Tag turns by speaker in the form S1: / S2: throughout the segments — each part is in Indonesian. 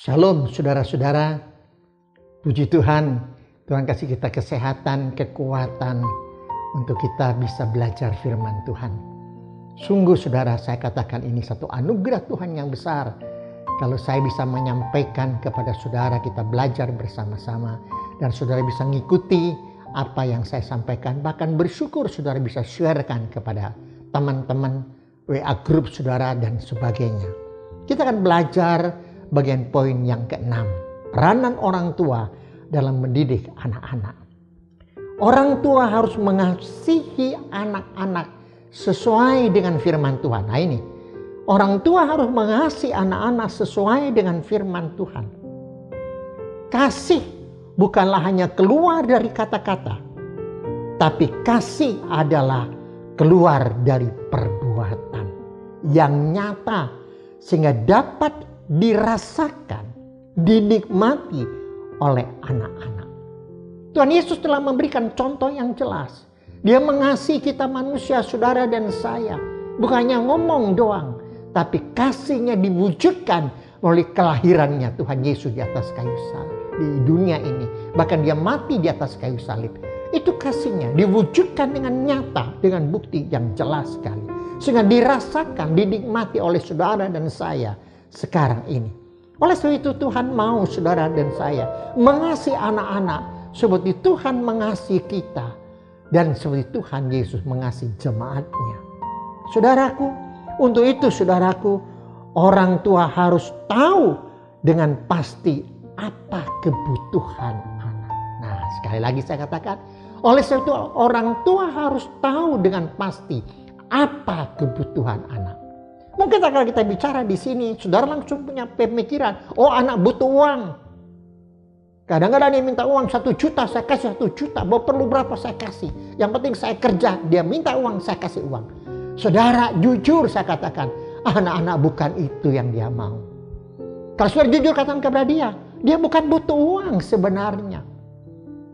S1: Shalom saudara-saudara, puji Tuhan, Tuhan kasih kita kesehatan, kekuatan untuk kita bisa belajar firman Tuhan. Sungguh saudara, saya katakan ini satu anugerah Tuhan yang besar. Kalau saya bisa menyampaikan kepada saudara, kita belajar bersama-sama dan saudara bisa mengikuti apa yang saya sampaikan. Bahkan bersyukur saudara bisa sharekan kepada teman-teman, WA grup saudara dan sebagainya. Kita akan belajar bagian poin yang ke-6. Peranan orang tua dalam mendidik anak-anak. Orang tua harus mengasihi anak-anak sesuai dengan firman Tuhan. Nah ini, orang tua harus mengasihi anak-anak sesuai dengan firman Tuhan. Kasih bukanlah hanya keluar dari kata-kata, tapi kasih adalah keluar dari perbuatan yang nyata sehingga dapat dirasakan, dinikmati oleh anak-anak. Tuhan Yesus telah memberikan contoh yang jelas. Dia mengasihi kita manusia, saudara dan saya. Bukan hanya ngomong doang, tapi kasihnya diwujudkan melalui kelahirannya Tuhan Yesus di atas kayu salib. Di dunia ini, bahkan dia mati di atas kayu salib. Itu kasihnya diwujudkan dengan nyata, dengan bukti yang jelas sekali. Sehingga dirasakan, dinikmati oleh saudara dan saya sekarang ini. Oleh sebab itu Tuhan mau saudara dan saya mengasihi anak-anak seperti Tuhan mengasihi kita dan seperti Tuhan Yesus mengasihi jemaatnya. Saudaraku, untuk itu saudaraku, orang tua harus tahu dengan pasti apa kebutuhan anak. Nah, sekali lagi saya katakan, oleh sebab itu orang tua harus tahu dengan pasti apa kebutuhan anak. Mungkin kalau kita bicara di sini, saudara langsung punya pemikiran, oh anak butuh uang. Kadang-kadang dia minta uang 1 juta, saya kasih 1 juta. Mau perlu berapa saya kasih. Yang penting saya kerja, dia minta uang, saya kasih uang. Saudara, jujur saya katakan, anak-anak bukan itu yang dia mau. Kalau saudara jujur katakan kepada dia bukan butuh uang sebenarnya.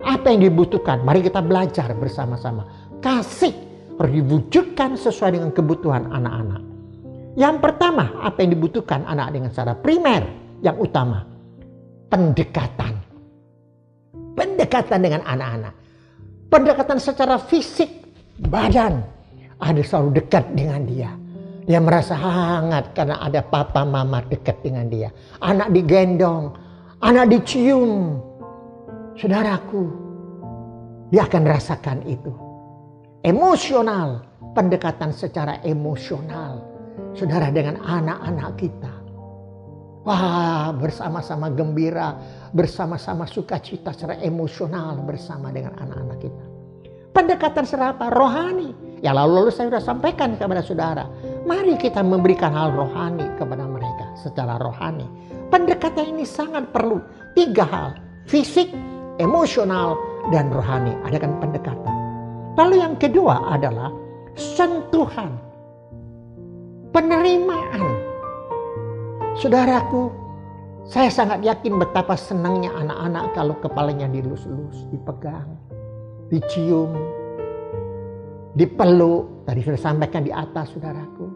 S1: Apa yang dibutuhkan? Mari kita belajar bersama-sama. Kasih harus diwujudkan sesuai dengan kebutuhan anak-anak. Yang pertama, apa yang dibutuhkan anak dengan secara primer, yang utama, pendekatan. Pendekatan dengan anak-anak. Pendekatan secara fisik, badan. Ada selalu dekat dengan dia. Dia merasa hangat karena ada papa mama dekat dengan dia. Anak digendong, anak dicium. Saudaraku, dia akan rasakan itu. Emosional, pendekatan secara emosional. Saudara, dengan anak-anak kita. Wah, bersama-sama gembira, bersama-sama sukacita secara emosional bersama dengan anak-anak kita. Pendekatan secara apa? Rohani. Ya lalu saya sudah sampaikan kepada saudara. Mari kita memberikan hal rohani kepada mereka secara rohani. Pendekatan ini sangat perlu. 3 hal. Fisik, emosional, dan rohani. Adakan pendekatan. Lalu yang kedua adalah sentuhan. Penerimaan. Saudaraku, saya sangat yakin betapa senangnya anak-anak kalau kepalanya dilus-lus, dipegang, dicium, dipeluk. Tadi sudah sampaikan di atas, saudaraku.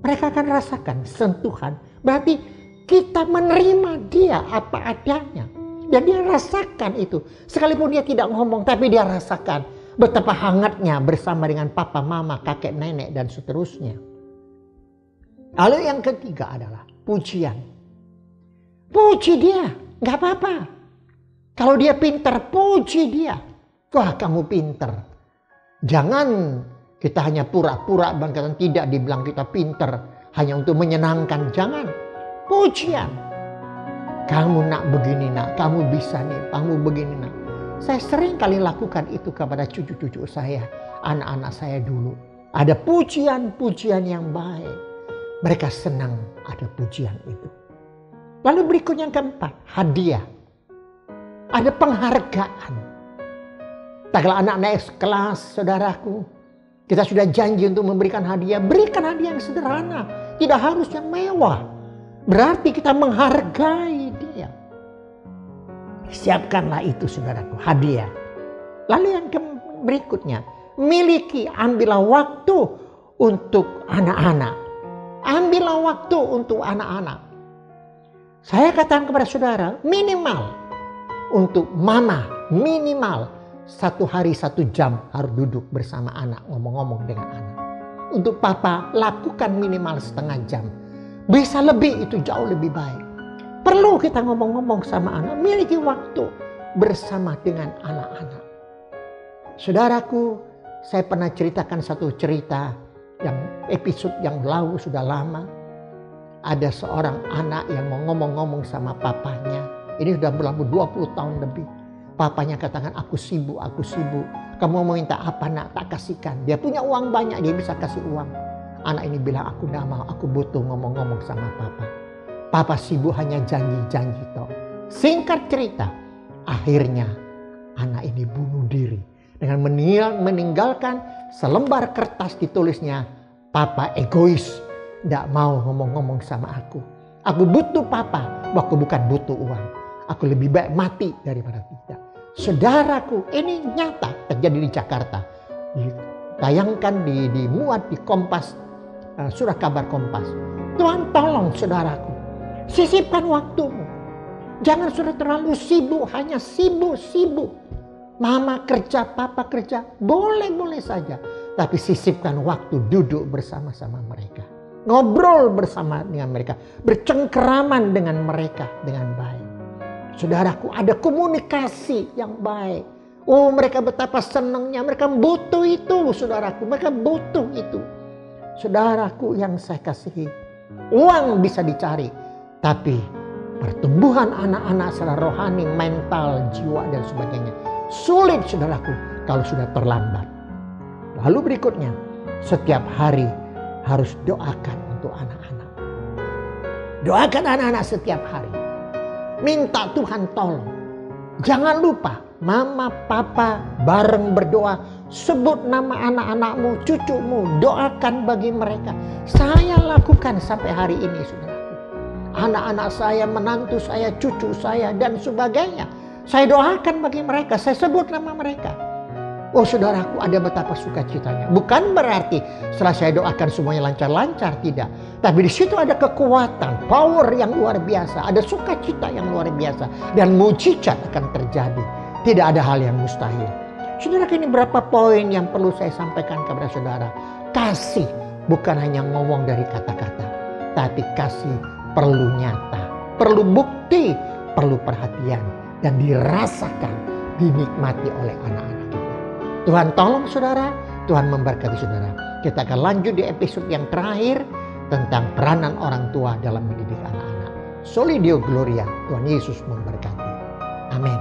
S1: Mereka akan rasakan sentuhan. Berarti kita menerima dia apa adanya. Dan dia rasakan itu. Sekalipun dia tidak ngomong, tapi dia rasakan betapa hangatnya bersama dengan papa, mama, kakek, nenek, dan seterusnya. Lalu yang ketiga adalah pujian. Puji dia, gak apa-apa. Kalau dia pintar, puji dia. Wah, kamu pintar. Jangan kita hanya pura-pura bangkatan, tidak dibilang kita pintar hanya untuk menyenangkan. Jangan. Pujian. Kamu nak begini nak, kamu bisa nih, kamu begini nak. Saya sering kali lakukan itu kepada cucu-cucu saya, anak-anak saya dulu. Ada pujian-pujian yang baik. Mereka senang ada pujian itu. Lalu berikut yang keempat, hadiah. Ada penghargaan. Kalau anak naik kelas, saudaraku, kita sudah janji untuk memberikan hadiah. Berikan hadiah yang sederhana, tidak harus yang mewah. Berarti kita menghargai dia. Siapkanlah itu saudaraku, hadiah. Lalu yang berikutnya, ambillah waktu untuk anak-anak. Ambillah waktu untuk anak-anak. Saya katakan kepada saudara, minimal untuk mama, minimal 1 hari 1 jam harus duduk bersama anak, ngomong-ngomong dengan anak. Untuk papa, lakukan minimal setengah jam. Bisa lebih, itu jauh lebih baik. Perlu kita ngomong-ngomong sama anak, miliki waktu bersama dengan anak-anak. Saudaraku, saya pernah ceritakan satu cerita yang episode yang lalu sudah lama. Ada seorang anak yang mau ngomong-ngomong sama papanya. Ini sudah berlalu 20 tahun lebih. Papanya katakan, aku sibuk, aku sibuk. Kamu mau minta apa nak? Tak kasihkan. Dia punya uang banyak, dia bisa kasih uang. Anak ini bilang, aku tidak mau, aku butuh ngomong-ngomong sama papa. Papa sibuk hanya janji-janji toh. Singkat cerita, akhirnya anak ini bunuh diri. Dengan meninggalkan selembar kertas ditulisnya, papa egois. Tidak mau ngomong-ngomong sama aku. Aku butuh papa, aku bukan butuh uang. Aku lebih baik mati daripada tidak. Saudaraku, ini nyata terjadi di Jakarta. Ditayangkan, dimuat di Kompas, surat kabar Kompas. Tuhan tolong saudaraku, sisipkan waktumu. Jangan sudah terlalu sibuk, hanya sibuk. Mama kerja, papa kerja, boleh-boleh saja. Tapi sisipkan waktu duduk bersama-sama mereka. Ngobrol bersama dengan mereka. Bercengkeraman dengan mereka dengan baik. Saudaraku, ada komunikasi yang baik. Oh, mereka betapa senangnya. Mereka butuh itu, saudaraku. Mereka butuh itu. Saudaraku yang saya kasihi. Uang bisa dicari. Tapi pertumbuhan anak-anak secara rohani, mental, jiwa, dan sebagainya. Sulit, saudaraku, kalau sudah terlambat. Lalu berikutnya, setiap hari harus doakan untuk anak-anak. Doakan anak-anak setiap hari. Minta Tuhan tolong. Jangan lupa, mama, papa bareng berdoa. Sebut nama anak-anakmu, cucumu. Doakan bagi mereka. Saya lakukan sampai hari ini, saudaraku. Anak-anak saya, menantu saya, cucu saya, dan sebagainya. Saya doakan bagi mereka. Saya sebut nama mereka. Oh saudaraku, ada betapa sukacitanya. Bukan berarti setelah saya doakan semuanya lancar-lancar, tidak. Tapi di situ ada kekuatan, power yang luar biasa. Ada sukacita yang luar biasa. Dan mujizat akan terjadi. Tidak ada hal yang mustahil. Saudara, ini berapa poin yang perlu saya sampaikan kepada saudara. Kasih bukan hanya ngomong dari kata-kata. Tapi kasih perlu nyata. Perlu bukti, perlu perhatian. Dan dirasakan, dinikmati oleh anak-anak. Tuhan tolong saudara, Tuhan memberkati saudara. Kita akan lanjut di episode yang terakhir tentang peranan orang tua dalam mendidik anak-anak. Soli Deo Gloria, Tuhan Yesus memberkati. Amin.